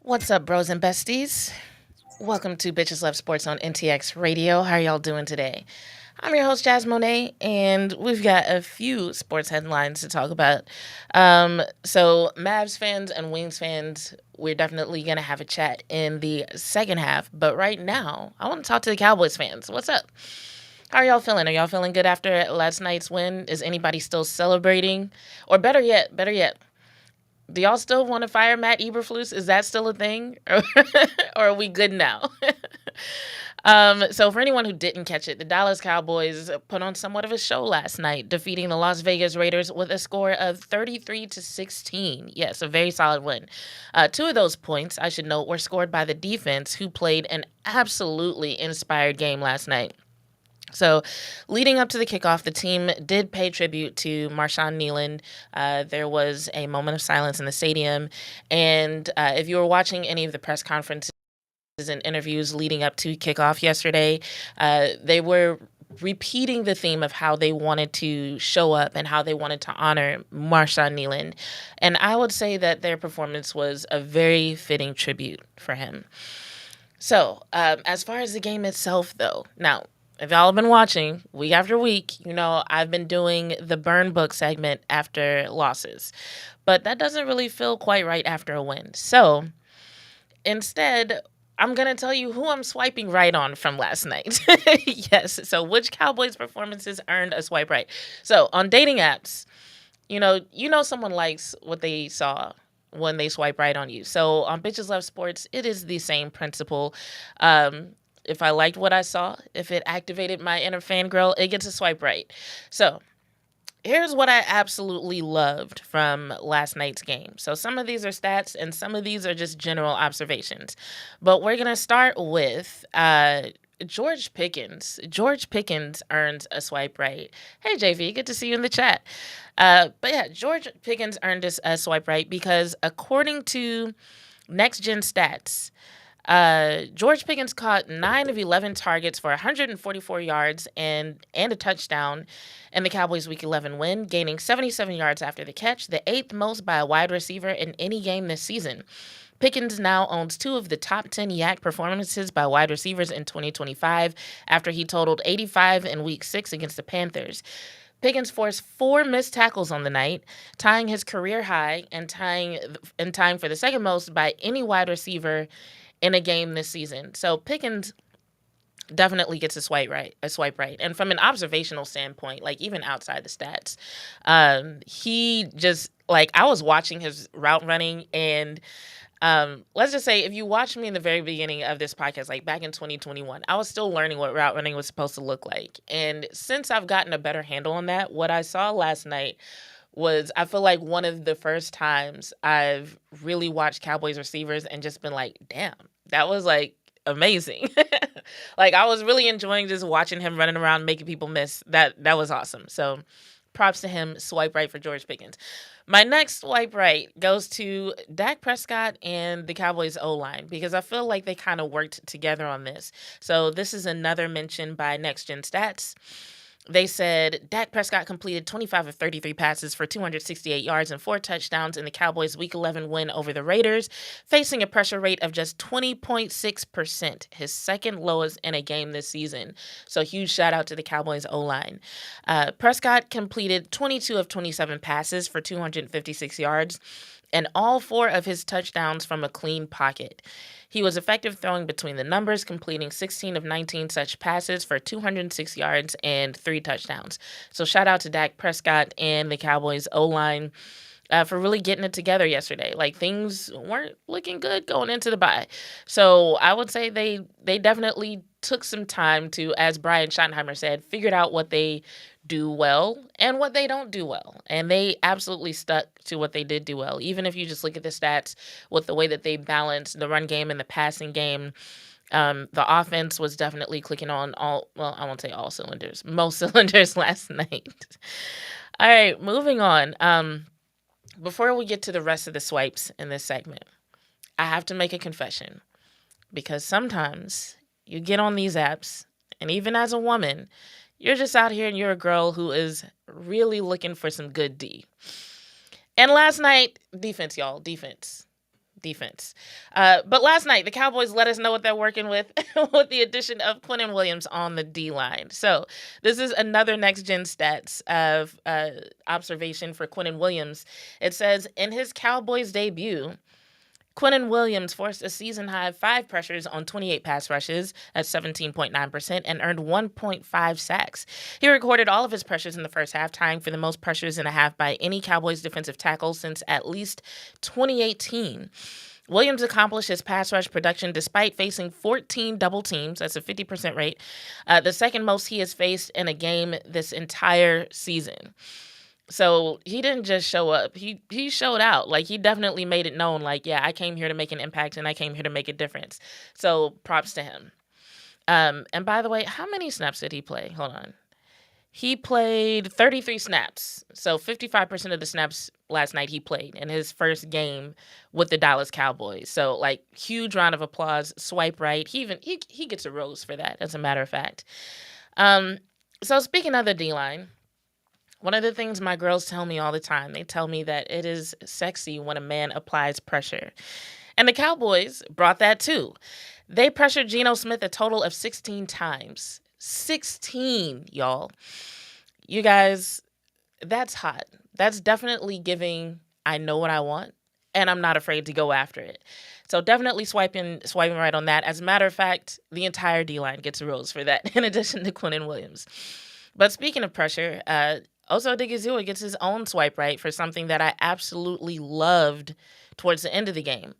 What's up, bros and besties? Welcome to Bitches Love Sports on NTX Radio. How are y'all doing today? I'm your host, Jazz Monet, and we've got a few sports headlines to talk about. So, Mavs fans and Wings fans, we're definitely going to have a chat in the second half. But right now, I want to talk to the Cowboys fans. What's up? How are y'all feeling? Are y'all feeling good after last night's win? Is anybody still celebrating? Or better yet, do y'all still want to fire Matt Eberflus? Is that still a thing? Or are we good now? So for anyone who didn't catch it, the Dallas Cowboys put on somewhat of a show last night, defeating the Las Vegas Raiders with a score of 33-16. Yes, a very solid win. Two of those points, I should note, were scored by the defense, who played an absolutely inspired game last night. So, leading up to the kickoff, the team did pay tribute to Marshawn Kneeland. There was a moment of silence in the stadium. And if you were watching any of the press conferences and interviews leading up to kickoff yesterday, they were repeating the theme of how they wanted to show up and how they wanted to honor Marshawn Kneeland. And I would say that their performance was a very fitting tribute for him. So, as far as the game itself, though, now, if y'all have been watching week after week, you know I've been doing the burn book segment after losses. But that doesn't really feel quite right after a win. So instead, I'm going to tell you who I'm swiping right on from last night. Yes, so which Cowboys performances earned a swipe right. So on dating apps, you know someone likes what they saw when they swipe right on you. So on Bitches Love Sports, it is the same principle. If I liked what I saw, if it activated my inner fangirl, it gets a swipe right. So here's what I absolutely loved from last night's game. So some of these are stats and some of these are just general observations. But we're going to start with George Pickens. George Pickens earns a swipe right. Hey, JV, good to see you in the chat. But yeah, George Pickens earned a swipe right because according to Next Gen Stats, George Pickens caught 9 of 11 targets for 144 yards and a touchdown in the Cowboys' Week 11 win, gaining 77 yards after the catch, the 8th most by a wide receiver in any game this season. Pickens now owns 2 of the top 10 YAC performances by wide receivers in 2025 after he totaled 85 in Week 6 against the Panthers. Pickens forced 4 missed tackles on the night, tying his career high and tying for the second most by any wide receiver in a game this season. So Pickens definitely gets a swipe right. And from an observational standpoint, like even outside the stats, he just, like, I was watching his route running, and let's just say if you watched me in the very beginning of this podcast, like back in 2021, I was still learning what route running was supposed to look like. And since I've gotten a better handle on that, what I saw last night was, I feel like, one of the first times I've really watched Cowboys receivers and just been like, damn, that was like amazing. Like, I was really enjoying just watching him running around making people miss. That was awesome. So props to him. Swipe right for George Pickens. My next swipe right goes to Dak Prescott and the Cowboys O-line, because I feel like they kind of worked together on this. So this is another mention by Next Gen Stats. They said Dak Prescott completed 25 of 33 passes for 268 yards and 4 touchdowns in the Cowboys' Week 11 win over the Raiders, facing a pressure rate of just 20.6%, his second lowest in a game this season. So huge shout out to the Cowboys O-line. Prescott completed 22 of 27 passes for 256 yards and all 4 of his touchdowns from a clean pocket. He was effective throwing between the numbers, completing 16 of 19 such passes for 206 yards and 3 touchdowns. So shout out to Dak Prescott and the Cowboys O-line for really getting it together yesterday. Like, things weren't looking good going into the bye. So I would say they definitely took some time to, as Brian Schottenheimer said, figured out what they do well and what they don't do well. And they absolutely stuck to what they did do well. Even if you just look at the stats with the way that they balanced the run game and the passing game, the offense was definitely clicking on I won't say all cylinders, most cylinders last night. All right, moving on. Before we get to the rest of the swipes in this segment, I have to make a confession because sometimes you get on these apps, and even as a woman, you're just out here and you're a girl who is really looking for some good D. And last night, defense, y'all, defense. But last night, the Cowboys let us know what they're working with with the addition of Quinnen Williams on the D line. So this is another next gen stats of observation for Quinnen Williams. It says in his Cowboys debut, Quinnen Williams forced a season high 5 pressures on 28 pass rushes at 17.9% and earned 1.5 sacks. He recorded all of his pressures in the first half, tying for the most pressures in a half by any Cowboys defensive tackle since at least 2018. Williams accomplished his pass rush production despite facing 14 double teams. That's a 50% rate, the second most he has faced in a game this entire season. So he didn't just show up. He showed out. Like, he definitely made it known, like, yeah, I came here to make an impact and I came here to make a difference. So props to him. And by the way, how many snaps did he play? Hold on. He played 33 snaps. So 55% of the snaps last night he played in his first game with the Dallas Cowboys. So, like, huge round of applause. Swipe right. He gets a rose for that, as a matter of fact. So speaking of the D-line, one of the things my girls tell me all the time, they tell me that it is sexy when a man applies pressure. And the Cowboys brought that too. They pressured Geno Smith a total of 16 times. 16, y'all. You guys, that's hot. That's definitely giving I know what I want, and I'm not afraid to go after it. So definitely swiping right on that. As a matter of fact, the entire D-line gets a rose for that, in addition to Quinnen Williams. But speaking of pressure, Oso Odigizua gets his own swipe right for something that I absolutely loved towards the end of the game.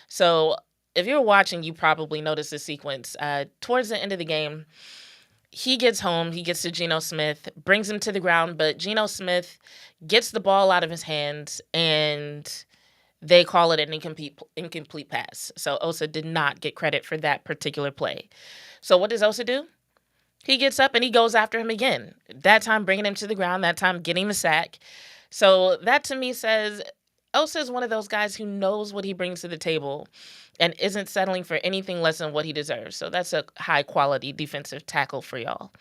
So if you're watching, you probably noticed the sequence. Towards the end of the game, he gets home, he gets to Geno Smith, brings him to the ground, but Geno Smith gets the ball out of his hands, and they call it an incomplete pass. So Osa did not get credit for that particular play. So what does Osa do? He gets up and he goes after him again. That time bringing him to the ground, that time getting the sack. So that to me says Osa is one of those guys who knows what he brings to the table and isn't settling for anything less than what he deserves. So that's a high quality defensive tackle for y'all.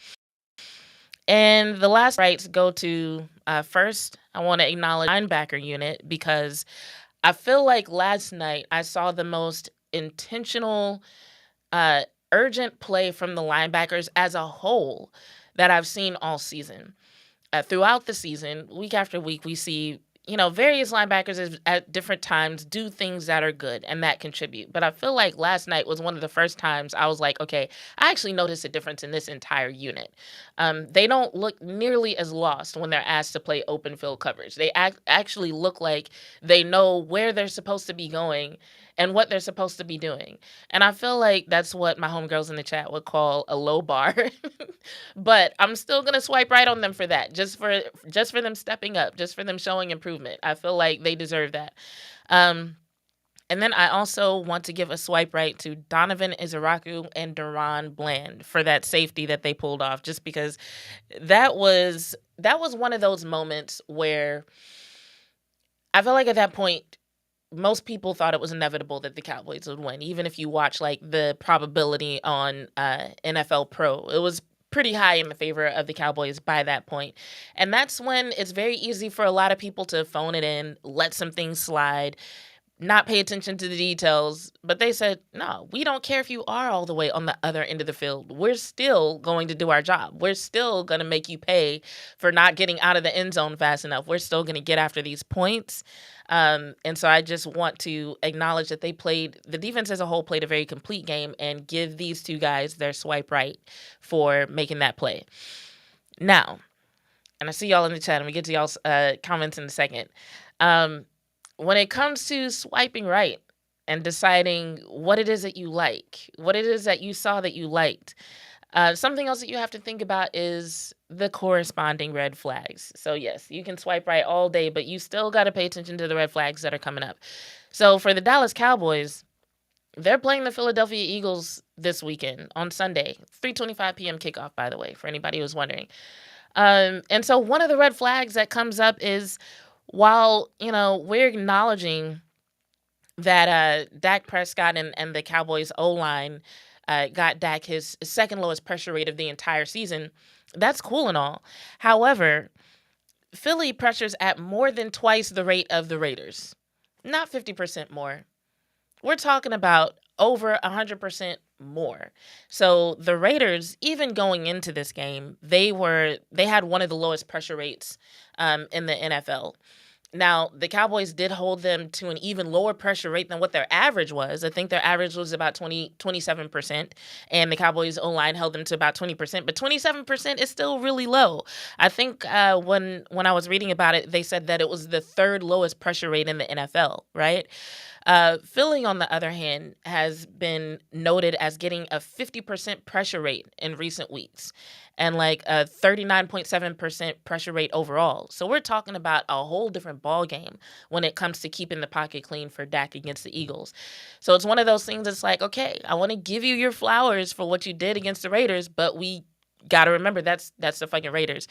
And the last rights go to first, I want to acknowledge linebacker unit because I feel like last night I saw the most intentional urgent play from the linebackers as a whole that I've seen all season. Throughout the season, week after week, we see, various linebackers at different times do things that are good and that contribute. But I feel like last night was one of the first times I was like, okay, I actually noticed a difference in this entire unit. They don't look nearly as lost when they're asked to play open field coverage. They actually look like they know where they're supposed to be going and what they're supposed to be doing. And I feel like that's what my homegirls in the chat would call a low bar. But I'm still going to swipe right on them for that, just for them stepping up, just for them showing improvement. I feel like they deserve that. And then I also want to give a swipe right to Donovan Izaraku and Duron Bland for that safety that they pulled off, just because that was one of those moments where I feel like at that point, most people thought it was inevitable that the Cowboys would win. Even if you watch like the probability on NFL Pro, it was pretty high in the favor of the Cowboys by that point. And that's when it's very easy for a lot of people to phone it in, let some things slide, not pay attention to the details. But they said, no, we don't care if you are all the way on the other end of the field. We're still going to do our job. We're still going to make you pay for not getting out of the end zone fast enough. We're still going to get after these points. And so I just want to acknowledge that the defense as a whole played a very complete game, and give these two guys their swipe right for making that play. Now, and I see y'all in the chat, and we get to y'all's comments in a second. When it comes to swiping right and deciding what it is that you like, what it is that you saw that you liked, something else that you have to think about is the corresponding red flags. So yes, you can swipe right all day, but you still got to pay attention to the red flags that are coming up. So for the Dallas Cowboys, They're playing the Philadelphia Eagles this weekend on Sunday, 3:25 p.m. kickoff, by the way, for anybody who's wondering. And so one of the red flags that comes up is while, we're acknowledging that Dak Prescott and the Cowboys O line got Dak his second lowest pressure rate of the entire season. That's cool and all. However, Philly pressures at more than twice the rate of the Raiders, not 50% more. We're talking about over 100% more. So the Raiders, even going into this game, they had one of the lowest pressure rates in the NFL. Now, the Cowboys did hold them to an even lower pressure rate than what their average was. I think their average was about 27%, and the Cowboys O-line held them to about 20%, but 27% is still really low. I think when I was reading about it, they said that it was the third lowest pressure rate in the NFL, right? Philly, on the other hand, has been noted as getting a 50% pressure rate in recent weeks and like a 39.7% pressure rate overall. So we're talking about a whole different ball game when it comes to keeping the pocket clean for Dak against the Eagles. So it's one of those things that's like, okay, I want to give you your flowers for what you did against the Raiders, but we got to remember that's the fucking Raiders.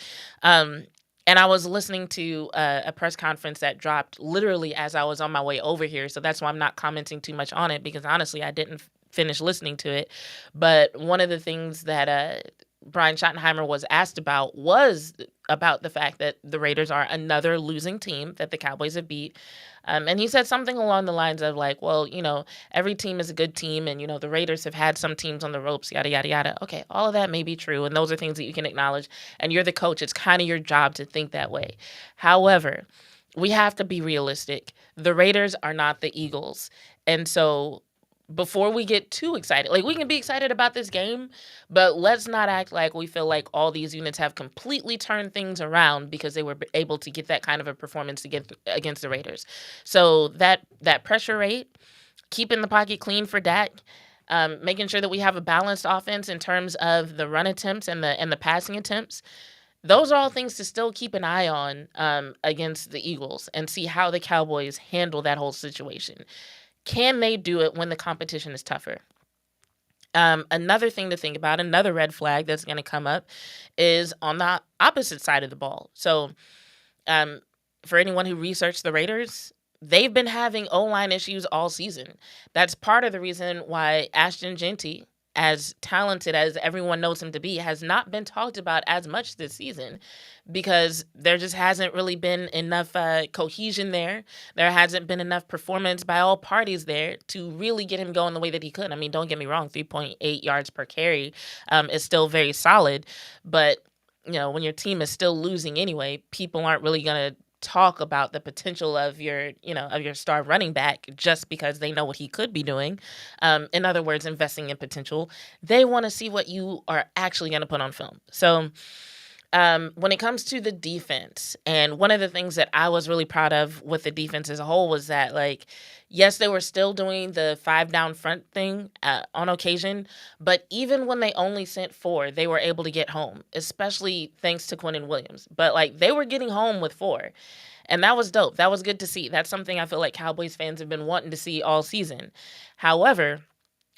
And I was listening to a press conference that dropped literally as I was on my way over here. So that's why I'm not commenting too much on it, because honestly, I didn't finish listening to it. But one of the things that Brian Schottenheimer was asked about was about the fact that the Raiders are another losing team that the Cowboys have beat. And he said something along the lines of like, well, every team is a good team, and, the Raiders have had some teams on the ropes, yada, yada, yada. Okay, all of that may be true, and those are things that you can acknowledge, and you're the coach. It's kind of your job to think that way. However, we have to be realistic. The Raiders are not the Eagles. And so before we get too excited, like, we can be excited about this game, but let's not act like we feel like all these units have completely turned things around because they were able to get that kind of a performance to get against the Raiders. So that pressure rate, keeping the pocket clean for Dak, making sure that we have a balanced offense in terms of the run attempts and the passing attempts. Those are all things to still keep an eye on against the Eagles and see how the Cowboys handle that whole situation. Can they do it when the competition is tougher? Another thing to think about, another red flag that's going to come up, is on the opposite side of the ball. So for anyone who researched the Raiders, they've been having O-line issues all season. That's part of the reason why Ashton Jeanty, as talented as everyone knows him to be, has not been talked about as much this season, because there just hasn't really been enough cohesion there. There hasn't been enough performance by all parties there to really get him going the way that he could. I mean, don't get me wrong, 3.8 yards per carry is still very solid, but when your team is still losing anyway, people aren't really going to talk about the potential of your star running back just because they know what he could be doing. In other words, investing in potential. They want to see what you are actually going to put on film. So when it comes to the defense, and one of the things that I was really proud of with the defense as a whole was that, like, yes, they were still doing the 5 down front thing on occasion, but even when they only sent 4, they were able to get home, especially thanks to Quinnen Williams. But, like, they were getting home with 4. And that was dope. That was good to see. That's something I feel like Cowboys fans have been wanting to see all season. However,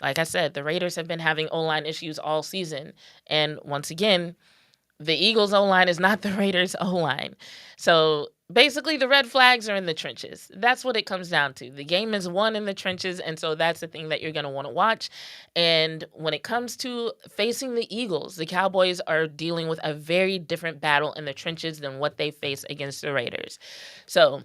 like I said, the Raiders have been having O-line issues all season. And once again, the Eagles O-line is not the Raiders O-line. So basically, the red flags are in the trenches. That's what it comes down to. The game is won in the trenches, and so that's the thing that you're going to want to watch. And when it comes to facing the Eagles, the Cowboys are dealing with a very different battle in the trenches than what they face against the Raiders. So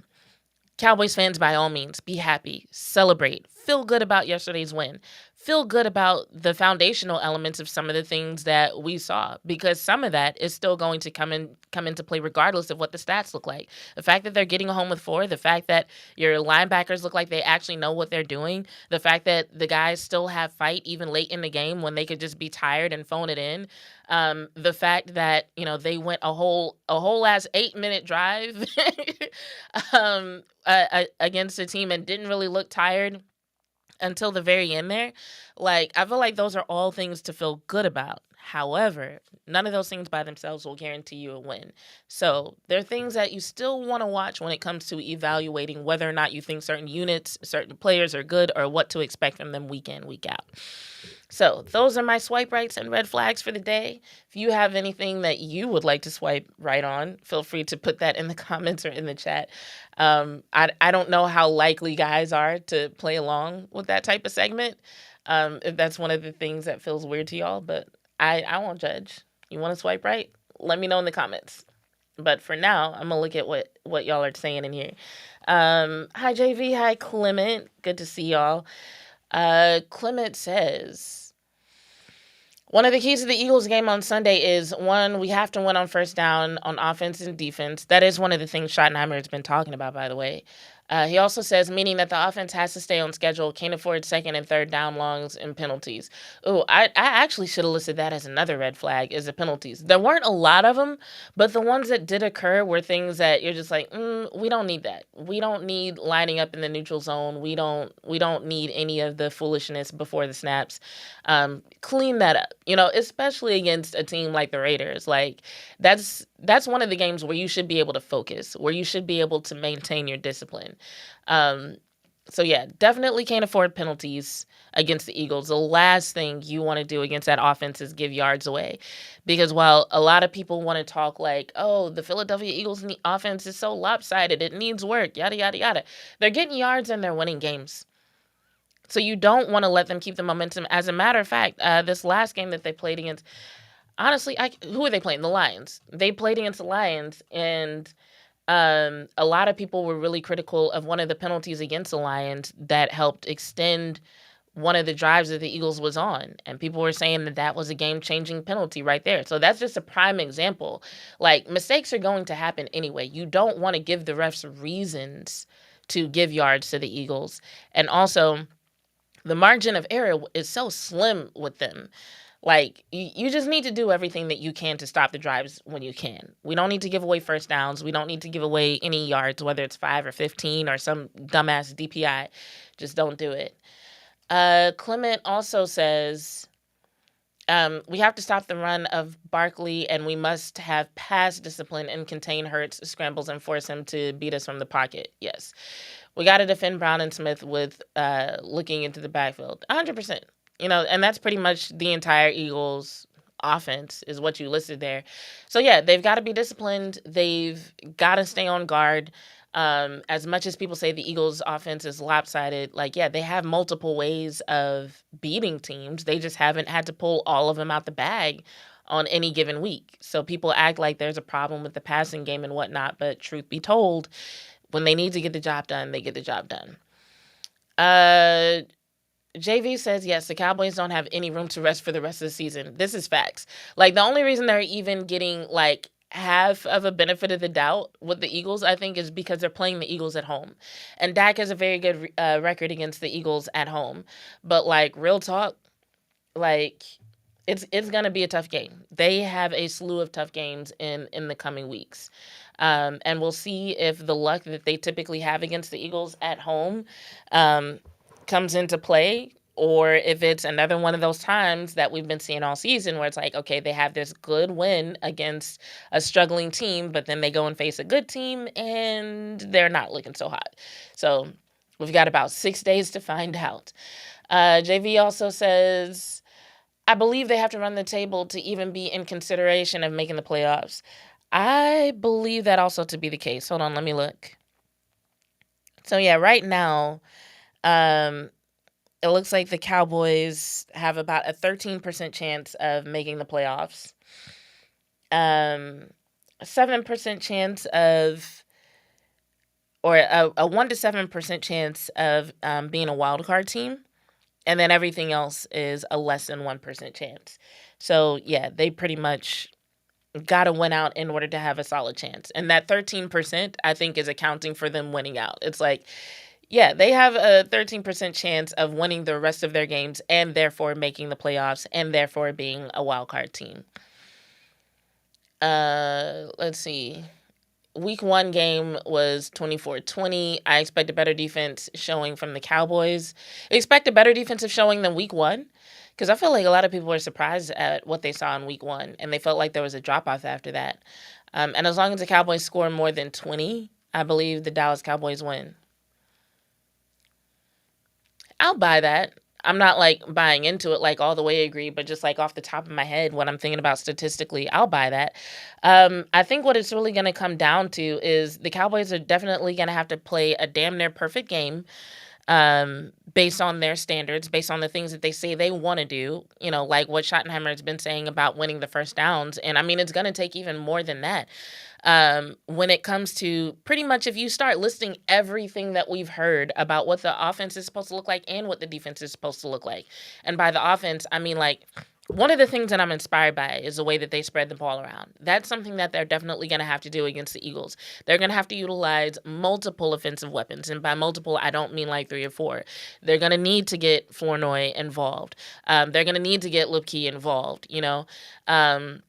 Cowboys fans, by all means, be happy, celebrate, feel good about yesterday's win, feel good about the foundational elements of some of the things that we saw, because some of that is still going to come into play regardless of what the stats look like. The fact that they're getting home with 4, the fact that your linebackers look like they actually know what they're doing, the fact that the guys still have fight even late in the game when they could just be tired and phone it in. The fact that they went a whole ass 8-minute drive against a team and didn't really look tired until the very end there. Like, I feel like those are all things to feel good about. However, none of those things by themselves will guarantee you a win. So there are things that you still want to watch when it comes to evaluating whether or not you think certain units, certain players are good, or what to expect from them week in, week out. So those are my swipe rights and red flags for the day. If you have anything that you would like to swipe right on, feel free to put that in the comments or in the chat. I don't know how likely guys are to play along with that type of segment. If that's one of the things that feels weird to y'all, but I won't judge. You want to swipe right? Let me know in the comments. But for now, I'm gonna look at what y'all are saying in here. Hi JV, hi Clement, good to see y'all. Clement says, one of the keys to the Eagles game on Sunday is, one, we have to win on first down on offense and defense. That is one of the things Schottenheimer has been talking about, by the way. He also says, meaning that the offense has to stay on schedule, can't afford second and third down longs and penalties. Ooh, I actually should have listed that as another red flag, is the penalties. There weren't a lot of them, but the ones that did occur were things that you're just like, we don't need that. We don't need lining up in the neutral zone. We don't need any of the foolishness before the snaps. Clean that up, especially against a team like the Raiders. Like, that's one of the games where you should be able to focus, where you should be able to maintain your discipline. So yeah, definitely can't afford penalties against the Eagles. The last thing you want to do against that offense is give yards away. Because while a lot of people want to talk like, oh, the Philadelphia Eagles offense is so lopsided, it needs work, yada, yada, yada. They're getting yards and they're winning games. So you don't want to let them keep the momentum. As a matter of fact, this last game that they played against, honestly, who are they playing? The Lions. They played against the Lions, and a lot of people were really critical of one of the penalties against the Lions that helped extend one of the drives that the Eagles was on. And people were saying that that was a game-changing penalty right there. So that's just a prime example. Like, mistakes are going to happen anyway. You don't want to give the refs reasons to give yards to the Eagles. And also, the margin of error is so slim with them. Like, you just need to do everything that you can to stop the drives when you can. We don't need to give away first downs. We don't need to give away any yards, whether it's 5 or 15 or some dumbass DPI. Just don't do it. Clement also says, we have to stop the run of Barkley, and we must have pass discipline and contain Hurts scrambles and force him to beat us from the pocket. Yes. We got to defend Brown and Smith with looking into the backfield. 100%. And that's pretty much the entire Eagles offense is what you listed there. So, yeah, they've got to be disciplined. They've got to stay on guard. As much as people say the Eagles offense is lopsided, like, yeah, they have multiple ways of beating teams. They just haven't had to pull all of them out the bag on any given week. So people act like there's a problem with the passing game and whatnot. But truth be told, when they need to get the job done, they get the job done. JV says, yes, the Cowboys don't have any room to rest for the rest of the season. This is facts. Like, the only reason they're even getting, like, half of a benefit of the doubt with the Eagles, I think, is because they're playing the Eagles at home. And Dak has a very good record against the Eagles at home. But, like, real talk, like, it's going to be a tough game. They have a slew of tough games in the coming weeks. And we'll see if the luck that they typically have against the Eagles at home comes into play, or if it's another one of those times that we've been seeing all season where it's like, okay, they have this good win against a struggling team, but then they go and face a good team and they're not looking so hot. So we've got about 6 days to find out. JV also says, I believe they have to run the table to even be in consideration of making the playoffs. I believe that also to be the case. Hold on, let me look. So, yeah, right now, it looks like the Cowboys have about a 13% chance of making the playoffs. 7% chance of, or a 1 to 7% chance of being a wild card team. And then everything else is a less than 1% chance. So, yeah, they pretty much got to win out in order to have a solid chance. And that 13%, I think, is accounting for them winning out. It's like, yeah, they have a 13% chance of winning the rest of their games and therefore making the playoffs and therefore being a wild card team. Let's see. week one game was 24-20. I expect a better defense showing from the Cowboys. I expect a better defensive showing than week one because I feel like a lot of people were surprised at what they saw in week one and they felt like there was a drop off after that. And as long as the Cowboys score more than 20, I believe the Dallas Cowboys win. I'll buy that. I'm not like buying into it like all the way agree, but just like off the top of my head, what I'm thinking about statistically, I'll buy that. I think what it's really going to come down to is the Cowboys are definitely going to have to play a damn near perfect game based on their standards, based on the things that they say they want to do, like what Schottenheimer has been saying about winning the first downs. And I mean, it's going to take even more than that. When it comes to pretty much if you start listing everything that we've heard about what the offense is supposed to look like and what the defense is supposed to look like. And by the offense, I mean like one of the things that I'm inspired by is the way that they spread the ball around. That's something that they're definitely going to have to do against the Eagles. They're going to have to utilize multiple offensive weapons. And by multiple, I don't mean like 3 or 4. They're going to need to get Flournoy involved. They're going to need to get Lipke involved. And on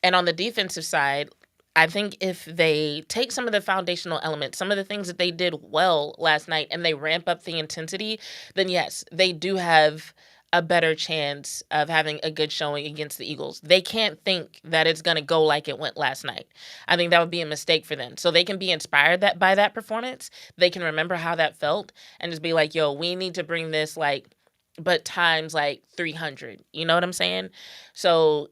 the defensive side, I think if they take some of the foundational elements, some of the things that they did well last night, and they ramp up the intensity, then yes, they do have a better chance of having a good showing against the Eagles. They can't think that it's going to go like it went last night. I think that would be a mistake for them. So they can be inspired by that performance. They can remember how that felt and just be like, yo, we need to bring this like, but times like 300. You know what I'm saying? So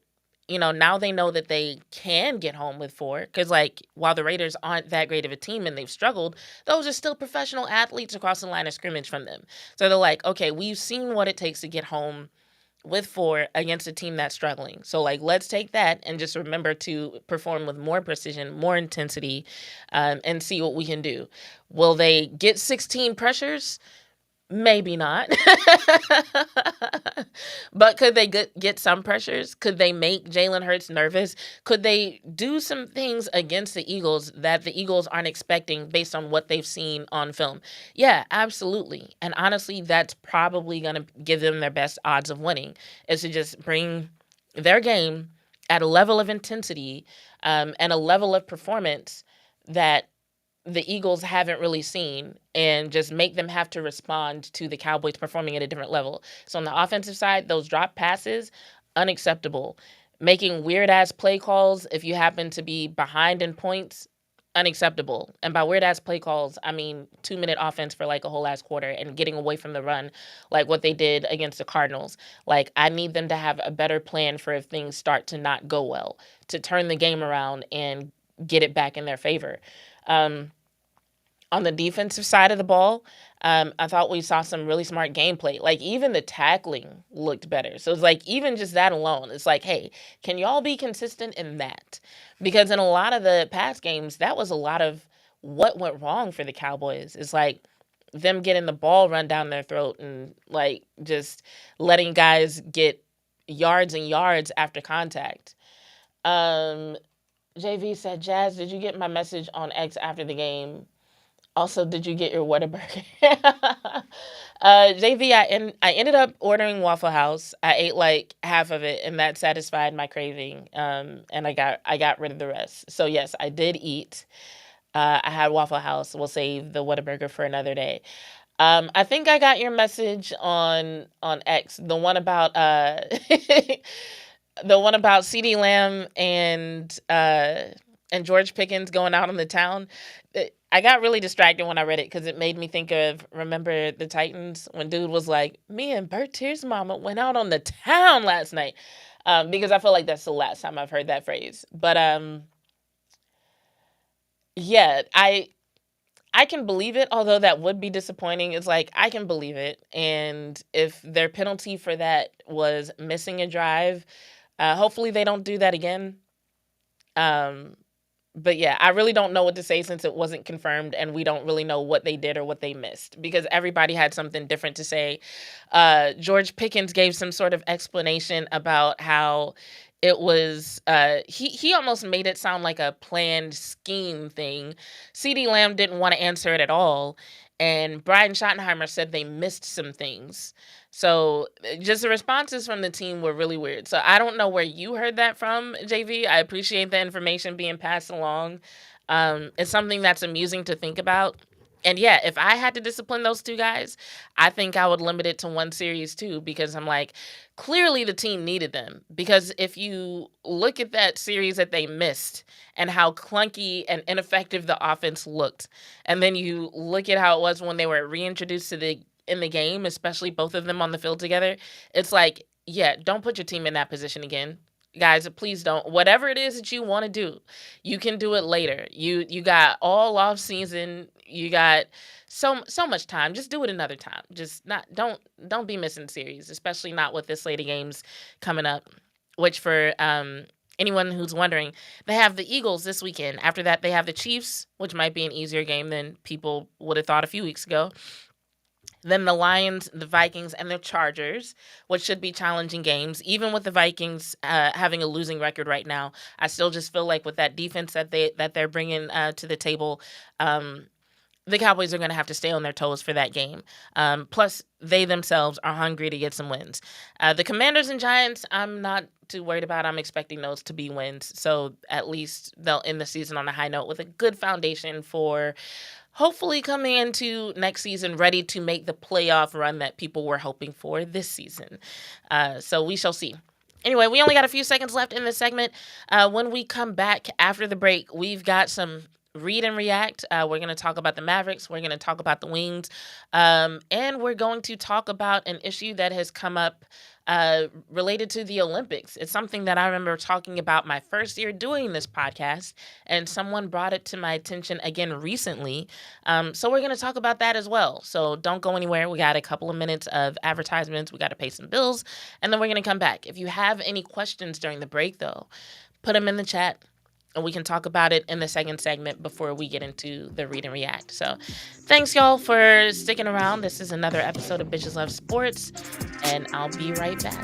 now they know that they can get home with 4 because, like, while the Raiders aren't that great of a team and they've struggled, those are still professional athletes across the line of scrimmage from them. So they're like, okay, we've seen what it takes to get home with 4 against a team that's struggling. So, like, let's take that and just remember to perform with more precision, more intensity, and see what we can do. Will they get 16 pressures? Maybe not. But could they get some pressures? Could they make Jalen Hurts nervous? Could they do some things against the Eagles that the Eagles aren't expecting based on what they've seen on film? Yeah, absolutely. And honestly, that's probably going to give them their best odds of winning, is to just bring their game at a level of intensity and a level of performance that the Eagles haven't really seen, and just make them have to respond to the Cowboys performing at a different level. So on the offensive side, those drop passes, unacceptable. Making weird ass play calls if you happen to be behind in points, unacceptable. And by weird ass play calls, I mean 2-minute offense for like a whole ass quarter and getting away from the run, like what they did against the Cardinals. Like, I need them to have a better plan for if things start to not go well, to turn the game around and get it back in their favor. On the defensive side of the ball, I thought we saw some really smart gameplay. Like, even the tackling looked better. So it's like, even just that alone, it's like, hey, can y'all be consistent in that? Because in a lot of the past games, that was a lot of what went wrong for the Cowboys. It's like them getting the ball run down their throat and like just letting guys get yards and yards after contact. JV said, Jazz, did you get my message on X after the game? Also, did you get your Whataburger? JV, I ended up ordering Waffle House. I ate like half of it, and that satisfied my craving. And I got rid of the rest. So yes, I did eat. I had Waffle House. We'll save the Whataburger for another day. I think I got your message on X, the one about the one about CeeDee Lamb and George Pickens going out on the town. I got really distracted when I read it because it made me think of, remember the Titans when dude was like, me and Bertier's mama went out on the town last night. Because I feel like that's the last time I've heard that phrase. But yeah, I can believe it, although that would be disappointing. It's like, I can believe it. And if their penalty for that was missing a drive, hopefully they don't do that again. But yeah, I really don't know what to say since it wasn't confirmed and we don't really know what they did or what they missed because everybody had something different to say. George Pickens gave some sort of explanation about how it was he almost made it sound like a planned scheme thing. CD Lamb didn't want to answer it at all, and Brian Schottenheimer said they missed some things. So just the responses from the team were really weird. So I don't know where you heard that from, JV. I appreciate the information being passed along. It's something that's amusing to think about. And yeah, if I had to discipline those two guys, I think I would limit it to one series too, because I'm like, clearly the team needed them. Because if you look at that series that they missed and how clunky and ineffective the offense looked, and then you look at how it was when they were reintroduced to the in the game, especially both of them on the field together, it's like, yeah, don't put your team in that position again. Guys, please don't. Whatever it is that you want to do, you can do it later. You got all off season. You got so much time. Just do it another time. Just not don't be missing series, especially not with this late of games coming up. Which for anyone who's wondering, they have the Eagles this weekend. After that, they have the Chiefs, which might be an easier game than people would have thought a few weeks ago. Then the Lions, the Vikings, and the Chargers, which should be challenging games. Even with the Vikings having a losing record right now, I still just feel like with that defense that they're bringing to the table, the Cowboys are going to have to stay on their toes for that game. Plus, they themselves are hungry to get some wins. The Commanders and Giants, I'm not too worried about. I'm expecting those to be wins. So at least they'll end the season on a high note with a good foundation for hopefully coming into next season ready to make the playoff run that people were hoping for this season. So we shall see. Anyway, we only got a few seconds left in this segment. When we come back after the break, we've got some read and react. We're going to talk about the Mavericks. We're going to talk about the Wings. And we're going to talk about an issue that has come up related to the Olympics. It's something that I remember talking about my first year doing this podcast, and someone brought it to my attention again recently. So we're going to talk about that as well. So don't go anywhere. We got a couple of minutes of advertisements. We got to pay some bills, and then we're going to come back. If you have any questions during the break, though, put them in the chat, and we can talk about it in the second segment before we get into the read and react. So thanks, y'all, for sticking around. This is another episode of Bitches Love Sports, and I'll be right back.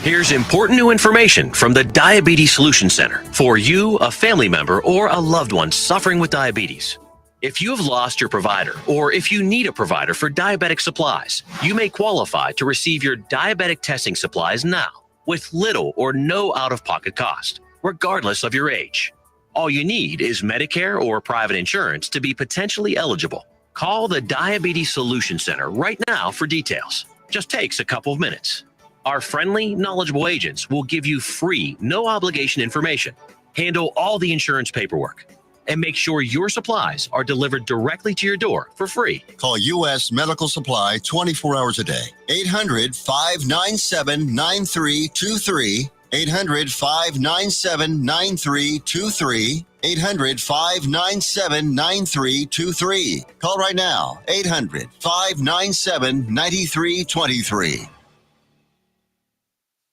Here's important new information from the Diabetes Solution Center for you, a family member, or a loved one suffering with diabetes. If you have lost your provider, or if you need a provider for diabetic supplies, you may qualify to receive your diabetic testing supplies now with little or no out-of-pocket cost, regardless of your age. All you need is Medicare or private insurance to be potentially eligible. Call the Diabetes Solution Center right now for details. Just takes a couple of minutes. Our friendly, knowledgeable agents will give you free, no-obligation information, handle all the insurance paperwork, and make sure your supplies are delivered directly to your door for free. Call U.S. Medical Supply 24 hours a day. 800-597-9323. 800-597-9323. 800-597-9323. Call right now. 800-597-9323.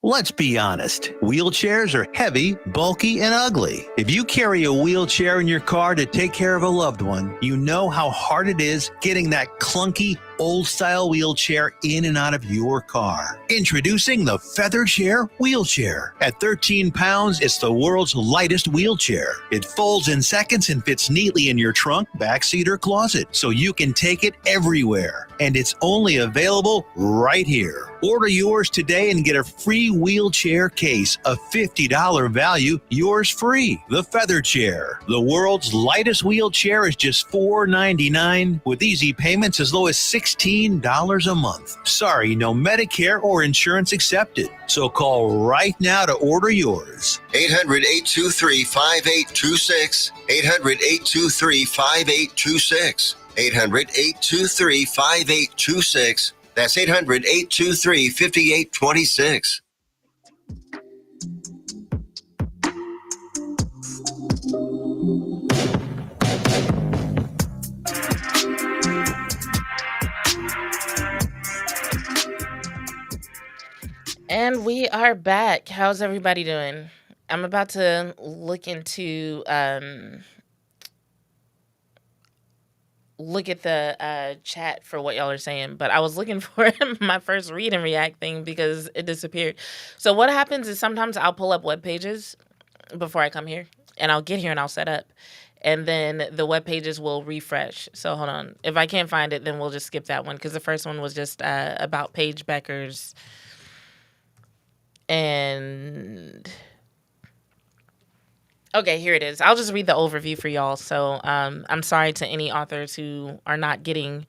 Let's be honest. Wheelchairs are heavy, bulky, and ugly. If you carry a wheelchair in your car to take care of a loved one, you know how hard it is getting that clunky, old-style wheelchair in and out of your car. Introducing the Feather Chair Wheelchair. At 13 pounds, it's the world's lightest wheelchair. It folds in seconds and fits neatly in your trunk, backseat, or closet, so you can take it everywhere. And it's only available right here. Order yours today and get a free wheelchair case, a $50 value, yours free. The Feather Chair. The world's lightest wheelchair is just $4.99 with easy payments as low as $16 a month. Sorry, no Medicare or insurance accepted. So call right now to order yours. 800-823-5826. 800-823-5826. 800-823-5826. That's 800-823-5826. And we are back. How's everybody doing? I'm about to look at the chat for what y'all are saying, but I was looking for my first read and react thing because it disappeared. So what happens is sometimes I'll pull up web pages before I come here, and I'll get here and I'll set up, and then the web pages will refresh. So hold on. If I can't find it, then we'll just skip that one because the first one was just about Paige Becker's and okay, here it is. I'll just read the overview for y'all. So I'm sorry to any authors who are not getting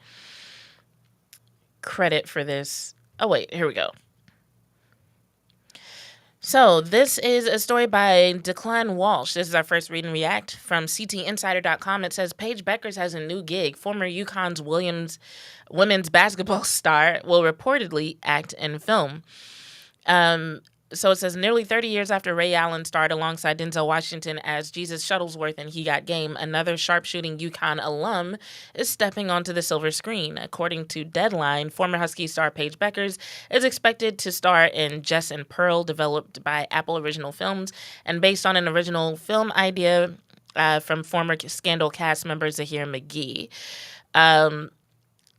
credit for this. Oh, wait, here we go. So this is a story by Declan Walsh. This is our first read and react from CTinsider.com. It says Paige Beckers has a new gig. Former UConn's Williams women's basketball star will reportedly act in film. So it says nearly 30 years after Ray Allen starred alongside Denzel Washington as Jesus Shuttlesworth in He Got Game, another sharpshooting UConn alum is stepping onto the silver screen. According to Deadline, former Husky star Paige Beckers is expected to star in Jess and Pearl, developed by Apple Original Films and based on an original film idea from former Scandal cast member Zahir McGee.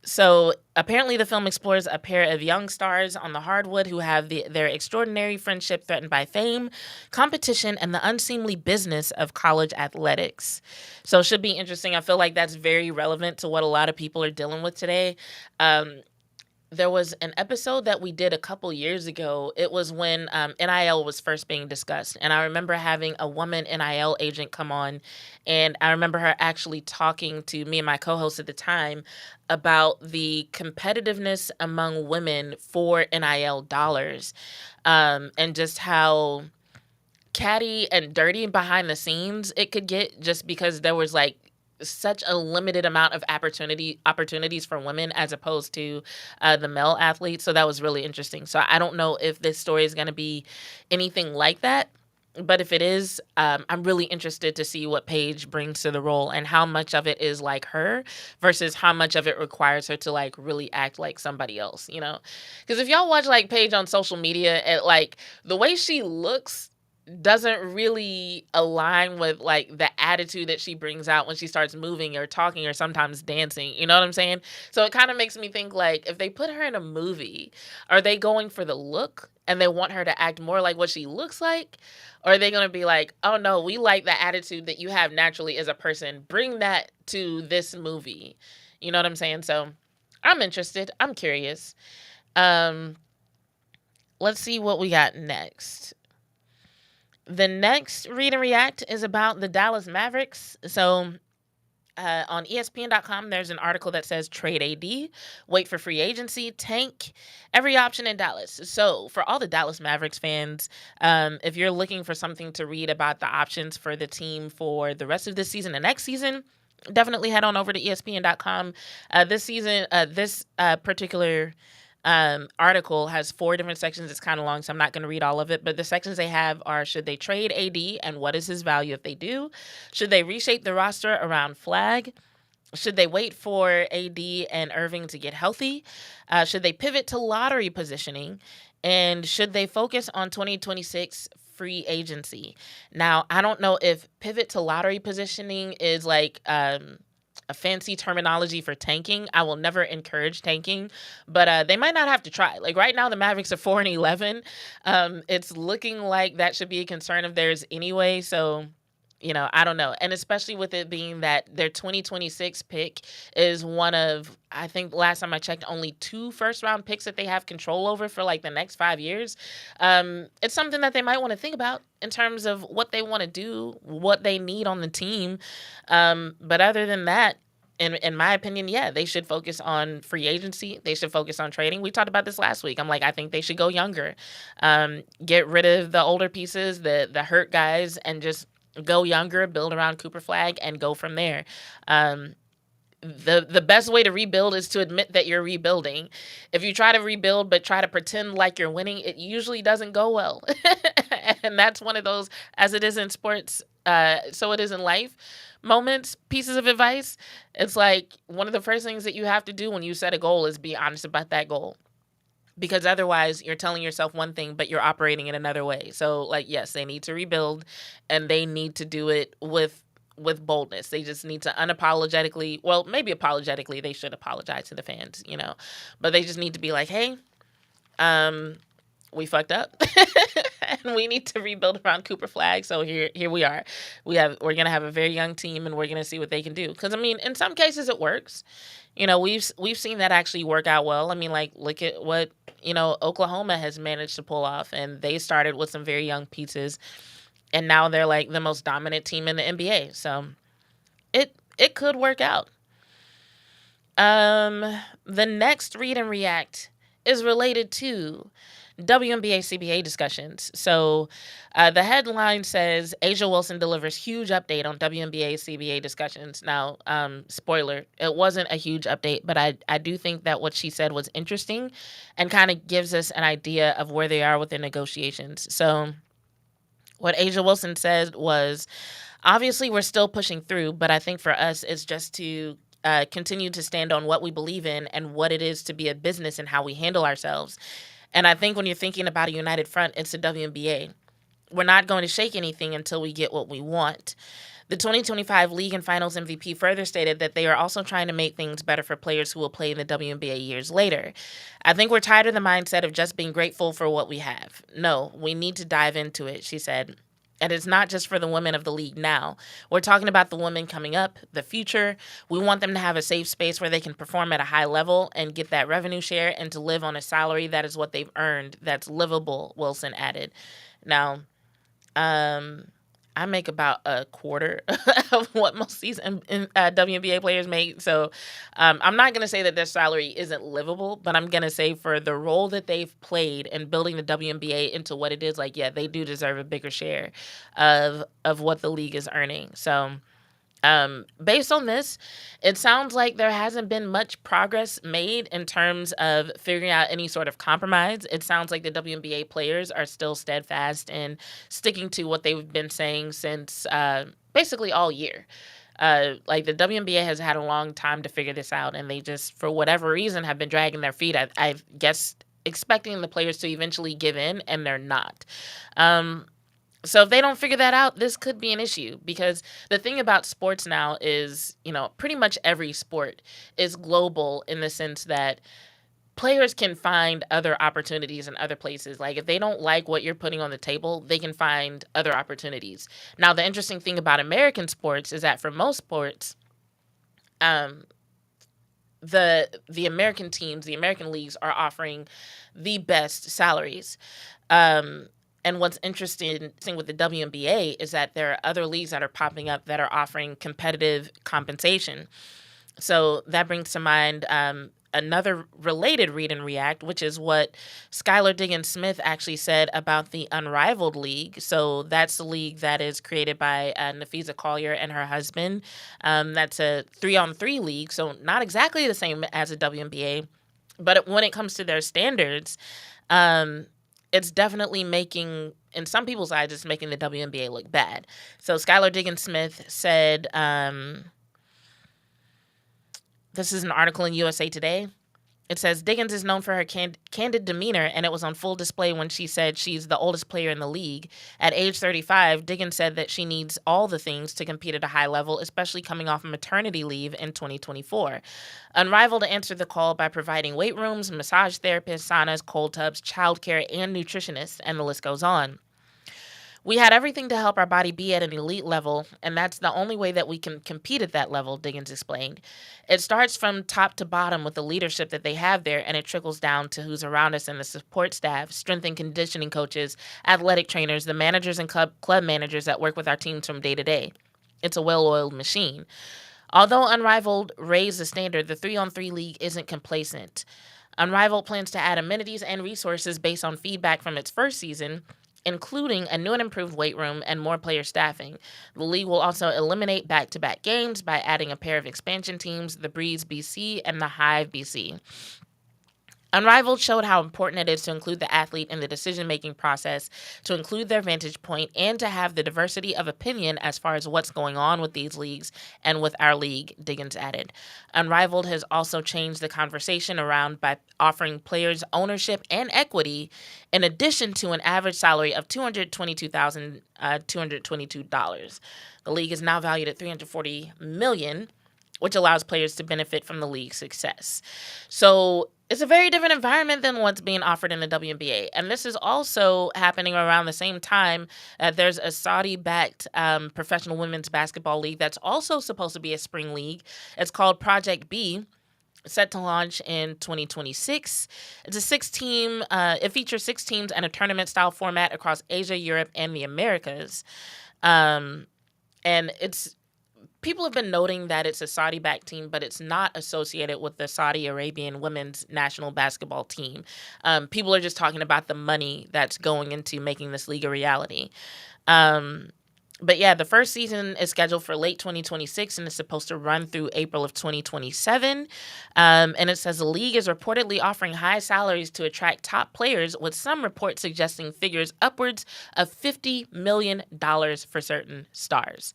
So apparently, the film explores a pair of young stars on the hardwood who have their extraordinary friendship threatened by fame, competition, and the unseemly business of college athletics. So it should be interesting. I feel like that's very relevant to what a lot of people are dealing with today. There was an episode that we did a couple years ago. It was when NIL was first being discussed. And I remember having a woman NIL agent come on. And I remember her actually talking to me and my co host at the time about the competitiveness among women for NIL dollars, and just how catty and dirty behind the scenes it could get just because there was like such a limited amount of opportunities for women as opposed to the male athletes. So that was really interesting. So I don't know if this story is going to be anything like that, but if it is, I'm really interested to see what Paige brings to the role and how much of it is like her versus how much of it requires her to like really act like somebody else, you know? Because if y'all watch like Paige on social media, like the way she looks doesn't really align with like the attitude that she brings out when she starts moving or talking or sometimes dancing. You know what I'm saying? So it kind of makes me think like if they put her in a movie, are they going for the look and they want her to act more like what she looks like? Or are they going to be like, oh no, we like the attitude that you have naturally as a person. Bring that to this movie. You know what I'm saying? So I'm interested. I'm curious. Let's see what we got next. The next read and react is about the Dallas Mavericks. So on ESPN.com, there's an article that says trade AD, wait for free agency, tank, every option in Dallas. So for all the Dallas Mavericks fans, if you're looking for something to read about the options for the team for the rest of this season and next season, definitely head on over to ESPN.com. This particular article has 4 different sections. It's kind of long, so I'm not going to read all of it. But the sections they have are: should they trade AD and what is his value if they do? Should they reshape the roster around Flag? Should they wait for AD and Irving to get healthy? Should they pivot to lottery positioning? And should they focus on 2026 free agency? Now, I don't know if pivot to lottery positioning is like a fancy terminology for tanking. I will never encourage tanking, but they might not have to try. Like right now, the Mavericks are 4-11. It's looking like that should be a concern of theirs anyway. So, you know, I don't know. And especially with it being that their 2026 pick is one of, I think last time I checked, only 2 first-round picks that they have control over for like the next 5 years. It's something that they might want to think about in terms of what they want to do, what they need on the team. But other than that, in my opinion, yeah, they should focus on free agency. They should focus on trading. We talked about this last week. I'm like, I think they should go younger, get rid of the older pieces, the hurt guys, and just go younger, build around Cooper Flag, and go from there. The best way to rebuild is to admit that you're rebuilding. If you try to rebuild but try to pretend like you're winning, it usually doesn't go well. And that's one of those, as it is in sports, so it is in life, moments, pieces of advice. It's like one of the first things that you have to do when you set a goal is be honest about that goal. because otherwise you're telling yourself one thing but you're operating in another way. So like, yes, they need to rebuild, and they need to do it with boldness. They just need to unapologetically, well, maybe apologetically, they should apologize to the fans, but they just need to be like, hey, um we fucked up and we need to rebuild around Cooper Flag. So here we are. We're gonna have a very young team, and we're gonna see what they can do. Because I mean, in some cases it works. We've seen that actually work out well. I mean, like, look at what Oklahoma has managed to pull off, and they started with some very young pieces, and now they're like the most dominant team in the NBA. So it could work out. The next read and react is related to WNBA CBA discussions. So the headline says Asia Wilson delivers huge update on WNBA CBA discussions. Now, spoiler, it wasn't a huge update, but I do think that what she said was interesting and kind of gives us an idea of where they are with the negotiations. So what Asia Wilson said was, obviously we're still pushing through, but I think for us it's just to continue to stand on what we believe in and what it is to be a business and how we handle ourselves. And I think when you're thinking about a united front, it's the WNBA. We're not going to shake anything until we get what we want. The 2025 League and Finals MVP further stated that they are also trying to make things better for players who will play in the WNBA years later. I think we're tired of the mindset of just being grateful for what we have. No, we need to dive into it, she said. And it's not just for the women of the league now. We're talking about the women coming up, the future. We want them to have a safe space where they can perform at a high level and get that revenue share and to live on a salary that is what they've earned, that's livable, Wilson added. Now, I make about a quarter of what most season WNBA players make. So I'm not going to say that their salary isn't livable, but I'm going to say for the role that they've played in building the WNBA into what it is, like, yeah, they do deserve a bigger share of what the league is earning. So based on this, it sounds like there hasn't been much progress made in terms of figuring out any sort of compromise. It sounds like the WNBA players are still steadfast in sticking to what they've been saying since basically all year. Like the WNBA has had a long time to figure this out, and they just, for whatever reason, have been dragging their feet. I guess expecting the players to eventually give in, and they're not. So if they don't figure that out, this could be an issue, because the thing about sports now is, pretty much every sport is global in the sense that players can find other opportunities in other places. Like if they don't like what you're putting on the table, they can find other opportunities. Now, the interesting thing about American sports is that for most sports, the American teams, the American leagues are offering the best salaries. And what's interesting with the WNBA is that there are other leagues that are popping up that are offering competitive compensation. So that brings to mind another related read and react, which is what Skylar Diggins-Smith actually said about the Unrivaled League. So that's the league that is created by Nafisa Collier and her husband. That's a 3-on-3 league, so not exactly the same as a WNBA. But when it comes to their standards, it's definitely making, in some people's eyes, it's making the WNBA look bad. So Skylar Diggins-Smith said, this is an article in USA Today. It says, Diggins is known for her candid demeanor, and it was on full display when she said she's the oldest player in the league. At age 35, Diggins said that she needs all the things to compete at a high level, especially coming off maternity leave in 2024. Unrivaled answered the call by providing weight rooms, massage therapists, saunas, cold tubs, childcare, and nutritionists, and the list goes on. We had everything to help our body be at an elite level, and that's the only way that we can compete at that level, Diggins explained. It starts from top to bottom with the leadership that they have there, and it trickles down to who's around us and the support staff, strength and conditioning coaches, athletic trainers, the managers and club managers that work with our teams from day to day. It's a well-oiled machine. Although Unrivaled raised the standard, the 3-on-3 league isn't complacent. Unrivaled plans to add amenities and resources based on feedback from its first season, including a new and improved weight room and more player staffing. The league will also eliminate back-to-back games by adding a pair of expansion teams, the Breeze BC and the Hive BC. Unrivaled showed how important it is to include the athlete in the decision-making process, to include their vantage point, and to have the diversity of opinion as far as what's going on with these leagues and with our league, Diggins added. Unrivaled has also changed the conversation around by offering players ownership and equity in addition to an average salary of $222,222. The league is now valued at $340 million, which allows players to benefit from the league's success. So it's a very different environment than what's being offered in the WNBA. And this is also happening around the same time that there's a Saudi-backed professional women's basketball league that's also supposed to be a spring league. It's called Project B, set to launch in 2026. It's a six-team. It features six teams and a tournament-style format across Asia, Europe, and the Americas. And it's people have been noting that it's a Saudi-backed team, but it's not associated with the Saudi Arabian women's national basketball team. People are just talking about the money that's going into making this league a reality. But yeah, the first season is scheduled for late 2026 and is supposed to run through April of 2027. And it says the league is reportedly offering high salaries to attract top players, with some reports suggesting figures upwards of $50 million for certain stars.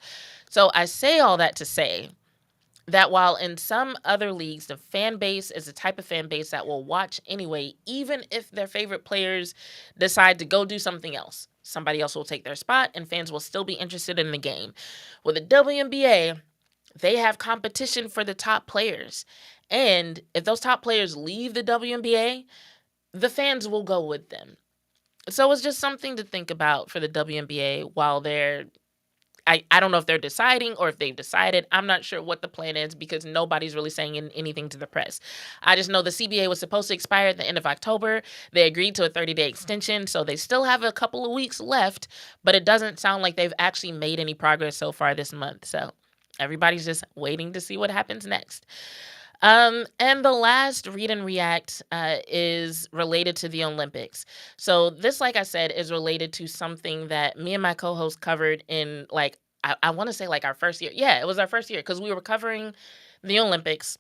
So I say all that to say that while in some other leagues, the fan base is the type of fan base that will watch anyway, even if their favorite players decide to go do something else. Somebody else will take their spot and fans will still be interested in the game. With the WNBA, they have competition for the top players. And if those top players leave the WNBA, the fans will go with them. So it's just something to think about for the WNBA while they're I don't know if they're deciding or if they've decided. I'm not sure what the plan is because nobody's really saying anything to the press. I just know the CBA was supposed to expire at the end of October. They agreed to a 30-day extension, so they still have a couple of weeks left, but it doesn't sound like they've actually made any progress so far this month. So everybody's just waiting to see what happens next. And the last read and react is related to the Olympics. So this, like I said, is related to something that me and my co-host covered in I want to say like our first year. Yeah, it was our first year because we were covering the Olympics,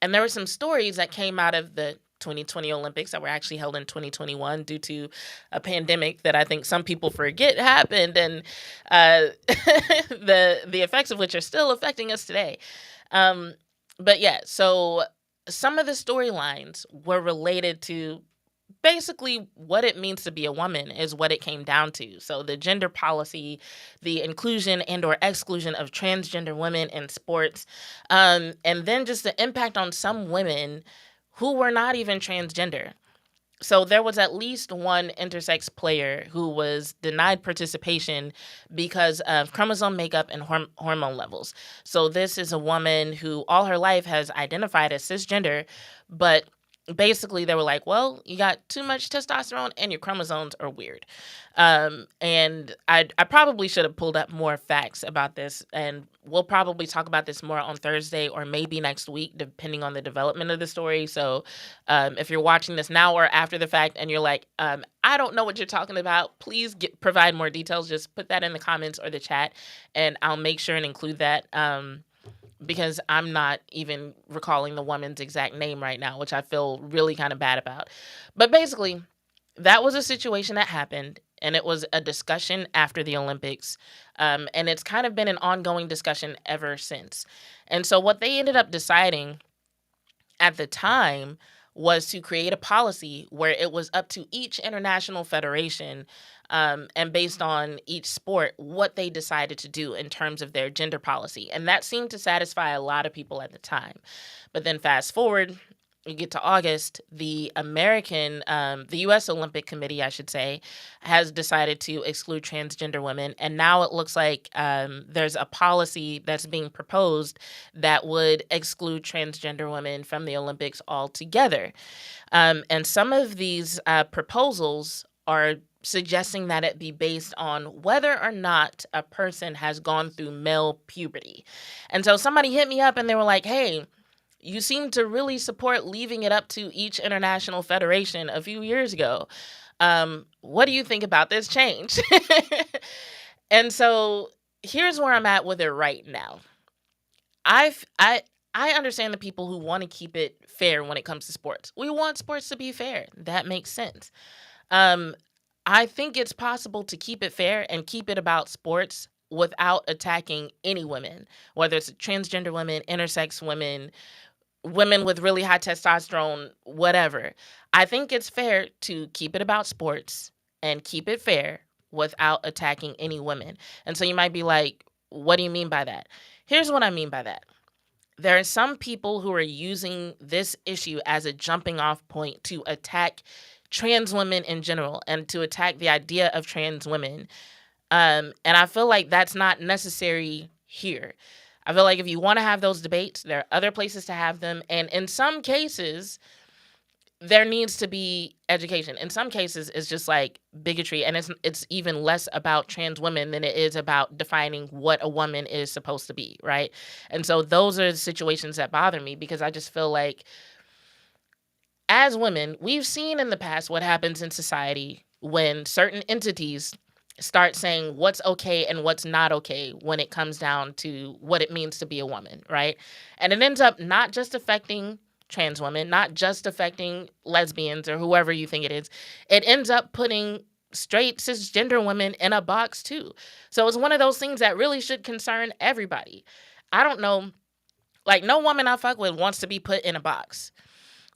and there were some stories that came out of the 2020 Olympics that were actually held in 2021 due to a pandemic that I think some people forget happened, and the effects of which are still affecting us today. But yeah, so some of the storylines were related to basically what it means to be a woman is what it came down to. So the gender policy, the inclusion and or exclusion of transgender women in sports, and then just the impact on some women who were not even transgender. So there was at least one intersex player who was denied participation because of chromosome makeup and hormone levels. So this is a woman who all her life has identified as cisgender, but basically they were like, well, you got too much testosterone and your chromosomes are weird. And I probably should have pulled up more facts about this, and we'll probably talk about this more on Thursday or maybe next week, depending on the development of the story. So if you're watching this now or after the fact and you're like, I don't know what you're talking about, please provide more details. Just put that in the comments or the chat, and I'll make sure and include that. Because I'm not even recalling the woman's exact name right now, which I feel really kind of bad about. But basically, that was a situation that happened, and it was a discussion after the Olympics, and it's kind of been an ongoing discussion ever since. And so what they ended up deciding at the time was to create a policy where it was up to each international federation and based on each sport, what they decided to do in terms of their gender policy. And that seemed to satisfy a lot of people at the time. But then fast forward, you get to August, the U.S. Olympic Committee, I should say, has decided to exclude transgender women. And now it looks like there's a policy that's being proposed that would exclude transgender women from the Olympics altogether. And some of these proposals are suggesting that it be based on whether or not a person has gone through male puberty. And so somebody hit me up and they were like, hey, you seem to really support leaving it up to each international federation a few years ago. What do you think about this change? And so here's where I'm at with it right now. I I understand the people who want to keep it fair when it comes to sports. We want sports to be fair. That makes sense. Um, I think it's possible to keep it fair and keep it about sports without attacking any women, whether it's transgender women, intersex women, women with really high testosterone, whatever. I think it's fair to keep it about sports and keep it fair without attacking any women. And so you might be like, what do you mean by that? Here's what I mean by that. There are some people who are using this issue as a jumping off point to attack trans women in general and to attack the idea of trans women. And I feel like that's not necessary here. I feel like if you want to have those debates, there are other places to have them. And in some cases, there needs to be education. In some cases, it's just like bigotry, and it's even less about trans women than it is about defining what a woman is supposed to be, right? And so those are the situations that bother me because I just feel like as women, we've seen in the past what happens in society when certain entities start saying what's okay and what's not okay when it comes down to what it means to be a woman, right? And it ends up not just affecting trans women, not just affecting lesbians or whoever you think it is. It ends up putting straight cisgender women in a box too. So it's one of those things that really should concern everybody. I don't know, like no woman I fuck with wants to be put in a box.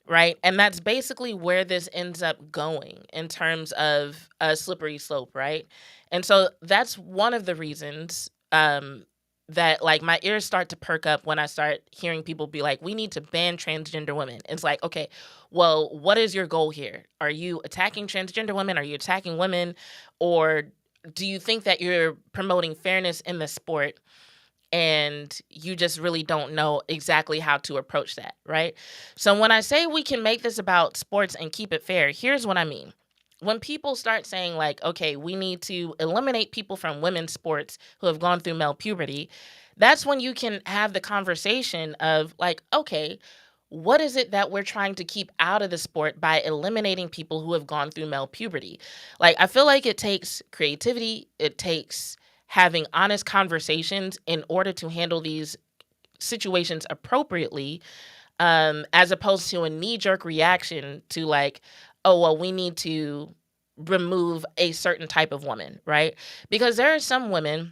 Right. And that's basically where this ends up going in terms of a slippery slope. Right. And so that's one of the reasons that like my ears start to perk up when I start hearing people be like, we need to ban transgender women. It's like, OK, well, what is your goal here? Are you attacking transgender women? Are you attacking women? Or do you think that you're promoting fairness in the sport? And you just really don't know exactly how to approach that, right? So when I say we can make this about sports and keep it fair, here's what I mean. When people start saying like, okay, we need to eliminate people from women's sports who have gone through male puberty, that's when you can have the conversation of like, okay, what is it that we're trying to keep out of the sport by eliminating people who have gone through male puberty? Like, I feel like it takes creativity, it takes having honest conversations in order to handle these situations appropriately, as opposed to a knee-jerk reaction to like, oh, well, we need to remove a certain type of woman, right? Because there are some women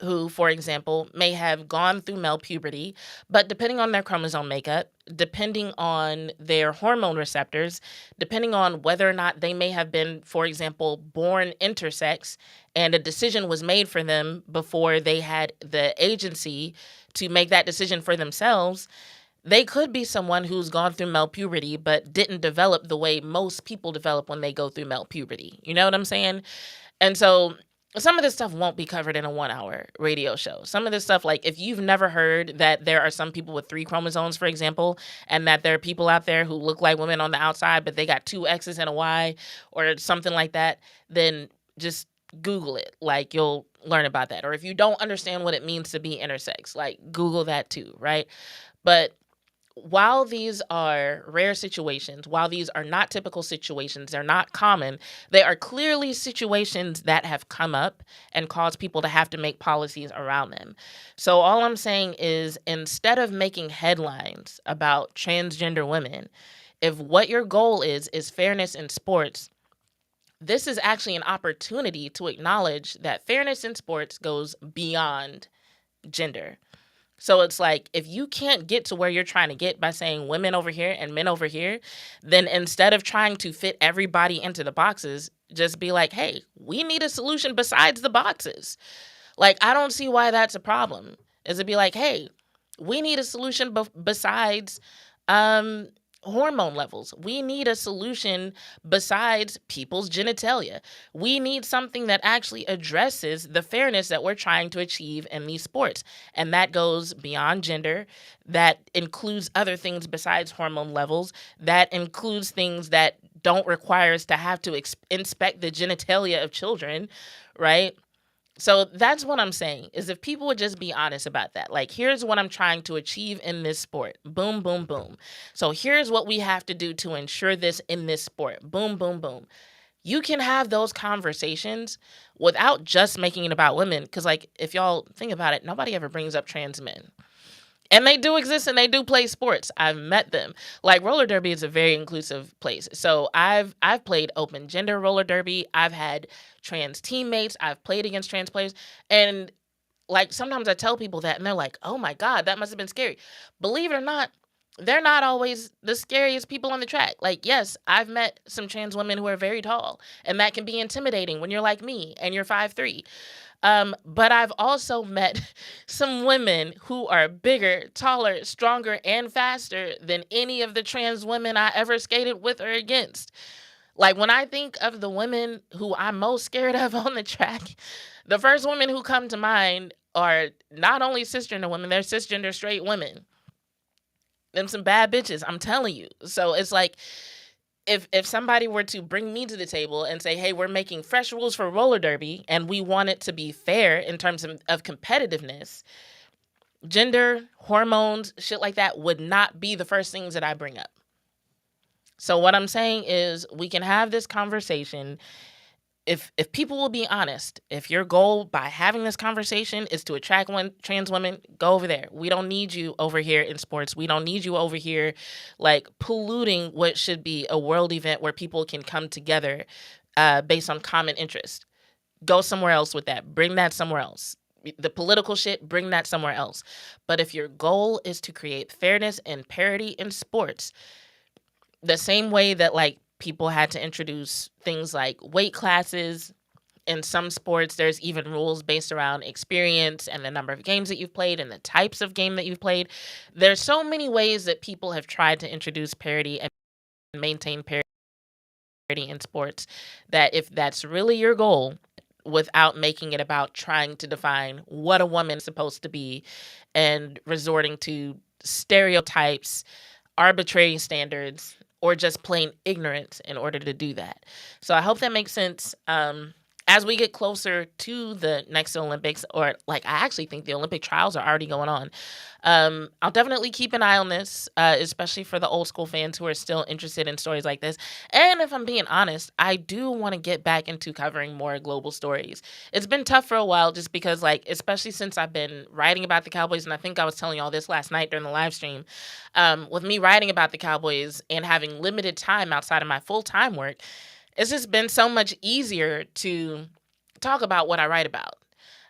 who, for example, may have gone through male puberty, but depending on their chromosome makeup, depending on their hormone receptors, depending on whether or not they may have been, for example, born intersex, and a decision was made for them before they had the agency to make that decision for themselves, they could be someone who's gone through male puberty but didn't develop the way most people develop when they go through male puberty. You know what I'm saying? And so some of this stuff won't be covered in a 1-hour radio show. Some of this stuff, like if you've never heard that there are some people with 3 chromosomes, for example, and that there are people out there who look like women on the outside, but they got 2 X's and a Y or something like that, then just Google it. Like you'll learn about that. Or if you don't understand what it means to be intersex, like Google that too, right? But while these are rare situations, while these are not typical situations, they're not common, they are clearly situations that have come up and caused people to have to make policies around them. So all I'm saying is instead of making headlines about transgender women, if what your goal is fairness in sports, this is actually an opportunity to acknowledge that fairness in sports goes beyond gender. So it's like, if you can't get to where you're trying to get by saying women over here and men over here, then instead of trying to fit everybody into the boxes, just be like, hey, we need a solution besides the boxes. Like, I don't see why that's a problem. Is it be like, hey, we need a solution besides hormone levels. We need a solution besides people's genitalia. We need something that actually addresses the fairness that we're trying to achieve in these sports. And that goes beyond gender. That includes other things besides hormone levels. That includes things that don't require us to have to inspect the genitalia of children, right? So that's what I'm saying, is if people would just be honest about that. Like, here's what I'm trying to achieve in this sport. Boom, boom, boom. So here's what we have to do to ensure this in this sport. Boom, boom, boom. You can have those conversations without just making it about women. Because, like, if y'all think about it, nobody ever brings up trans men. And they do exist and they do play sports. I've met them. Like roller derby is a very inclusive place. So I've played open gender roller derby. I've had trans teammates. I've played against trans players. And like sometimes I tell people that and they're like, "Oh my god, that must have been scary." Believe it or not, they're not always the scariest people on the track. Like, yes, I've met some trans women who are very tall, and that can be intimidating when you're like me and you're 5'3". But I've also met some women who are bigger, taller, stronger, and faster than any of the trans women I ever skated with or against. Like when I think of the women who I'm most scared of on the track, the first women who come to mind are not only cisgender women, they're cisgender straight women. Them some bad bitches, I'm telling you. So it's like if somebody were to bring me to the table and say, "Hey, we're making fresh rules for roller derby and we want it to be fair in terms of competitiveness," gender, hormones, shit like that would not be the first things that I bring up. So what I'm saying is we can have this conversation if people will be honest, if your goal by having this conversation is to attract one trans women, go over there. We don't need you over here in sports. We don't need you over here like polluting what should be a world event where people can come together based on common interest. Go somewhere else with that. Bring that somewhere else. The political shit, bring that somewhere else. But if your goal is to create fairness and parity in sports, the same way that like people had to introduce things like weight classes in some sports, there's even rules based around experience and the number of games that you've played and the types of game that you've played. There's so many ways that people have tried to introduce parity and maintain parity in sports that if that's really your goal, without making it about trying to define what a woman is supposed to be and resorting to stereotypes, arbitrary standards, or just plain ignorance in order to do that. So I hope that makes sense. As we get closer to the next Olympics, or like I actually think the Olympic trials are already going on, I'll definitely keep an eye on this, especially for the old school fans who are still interested in stories like this. And if I'm being honest, I do want to get back into covering more global stories. It's been tough for a while just because, like, especially since I've been writing about the Cowboys, and I think I was telling y'all this last night during the live stream, with me writing about the Cowboys and having limited time outside of my full-time work, it's just been so much easier to talk about what I write about.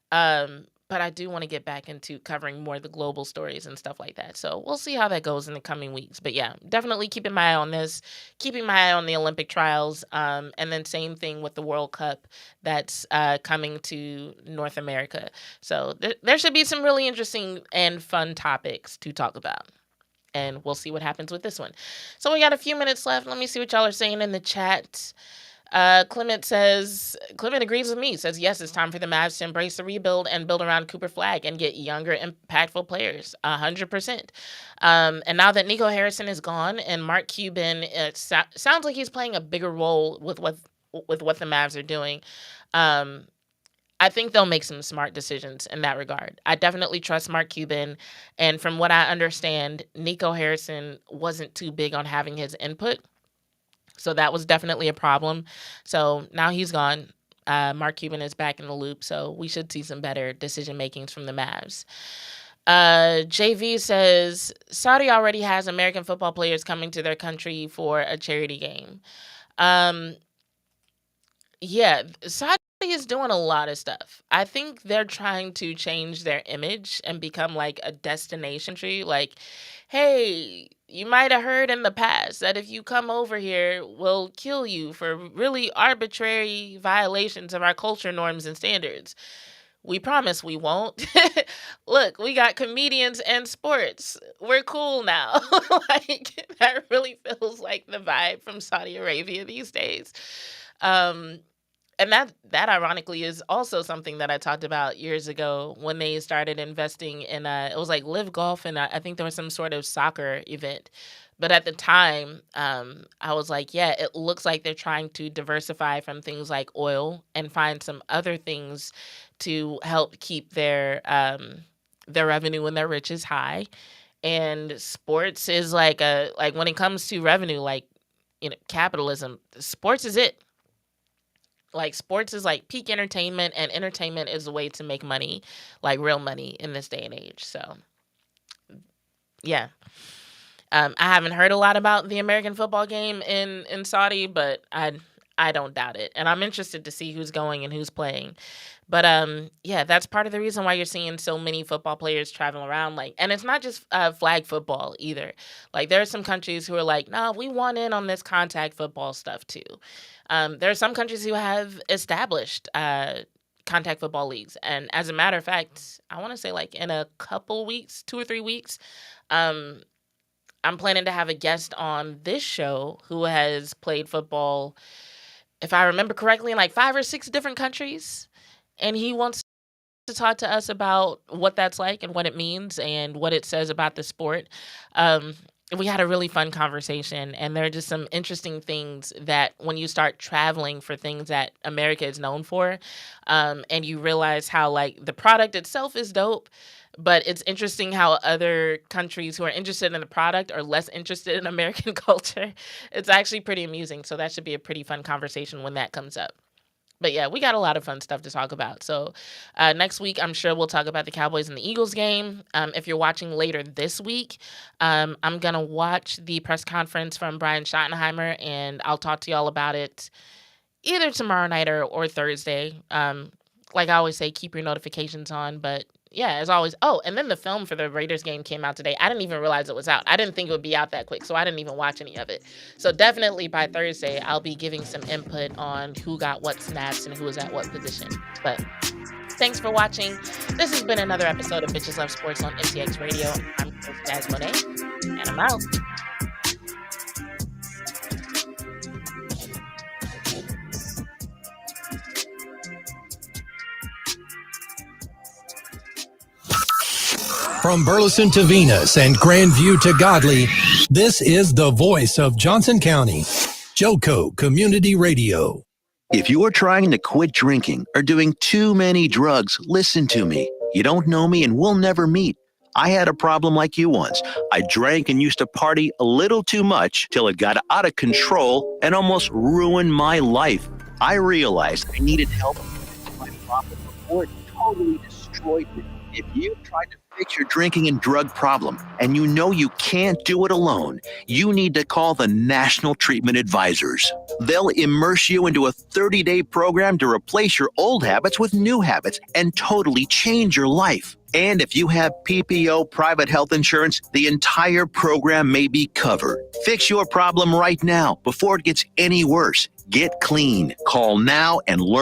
But I do want to get back into covering more of the global stories and stuff like that. So we'll see how that goes in the coming weeks. But yeah, definitely keeping my eye on this, keeping my eye on the Olympic trials, and then same thing with the World Cup that's coming to North America. So there should be some really interesting and fun topics to talk about. And we'll see what happens with this one. So we got a few minutes left. Let me see what y'all are saying in the chat. Clement agrees with me. Says, yes, it's time for the Mavs to embrace the rebuild and build around Cooper Flag and get younger, impactful players. 100%. And now that Nico Harrison is gone and Mark Cuban, sounds like he's playing a bigger role with what the Mavs are doing. I think they'll make some smart decisions in that regard. I definitely trust Mark Cuban. And from what I understand, Nico Harrison wasn't too big on having his input. So that was definitely a problem. So now he's gone. Mark Cuban is back in the loop. So we should see some better decision makings from the Mavs. JV says, Saudi already has American football players coming to their country for a charity game. Yeah, Saudi is doing a lot of stuff. I think they're trying to change their image and become like a destination tree. Like, hey, you might have heard in the past that if you come over here, we'll kill you for really arbitrary violations of our culture norms and standards. We promise we won't. Look, we got comedians and sports. We're cool now. Like, that really feels like the vibe from Saudi Arabia these days. And that ironically is also something that I talked about years ago when they started investing in it was like Live Golf, and I think there was some sort of soccer event. But at the time, I was like, yeah, it looks like they're trying to diversify from things like oil and find some other things to help keep their revenue and their riches high. And sports is like when it comes to revenue, like, capitalism, sports is it. Like, sports is like peak entertainment, and entertainment is a way to make money, like real money in this day and age. So Yeah. I haven't heard a lot about the American football game in Saudi, but I don't doubt it, and I'm interested to see who's going and who's playing. But yeah, that's part of the reason why you're seeing so many football players traveling around. Like, and it's not just flag football either. Like, there are some countries who are like, no, we want in on this contact football stuff too. There are some countries who have established contact football leagues, and as a matter of fact, I want to say like in a couple weeks, 2 or 3 weeks. Um, I'm planning to have a guest on this show who has played football, if I remember correctly, in like 5 or 6 different countries. And he wants to talk to us about what that's like and what it means and what it says about the sport. Um, we had a really fun conversation, and there are just some interesting things that when you start traveling for things that America is known for, and you realize how like the product itself is dope, but it's interesting how other countries who are interested in the product are less interested in American culture. It's actually pretty amusing. So that should be a pretty fun conversation when that comes up. But yeah, we got a lot of fun stuff to talk about. So next week, I'm sure we'll talk about the Cowboys and the Eagles game. If you're watching later this week, I'm going to watch the press conference from Brian Schottenheimer, and I'll talk to y'all about it either tomorrow night or Thursday. Like I always say, keep your notifications on. But yeah, as always. Oh, and then the film for the Raiders game came out today. I didn't even realize it was out. I didn't think it would be out that quick, so I didn't even watch any of it. So definitely by Thursday, I'll be giving some input on who got what snaps and who was at what position. But thanks for watching. This has been another episode of Bitches Love Sports on NTX Radio. I'm your host, Jazz Monet, and I'm out. From Burleson to Venus and Grandview to Godley, this is the voice of Johnson County, Joco Community Radio. If you're trying to quit drinking or doing too many drugs, listen to me. You don't know me and we'll never meet. I had a problem like you once. I drank and used to party a little too much till it got out of control and almost ruined my life. I realized I needed help with my problem before it totally destroyed me. If you've tried to fix your drinking and drug problem and you know you can't do it alone, you need to call the National Treatment Advisors. They'll immerse you into a 30-day program to replace your old habits with new habits and totally change your life. And if you have PPO private health insurance, the entire program may be covered. Fix your problem right now before it gets any worse. Get clean. Call now and learn.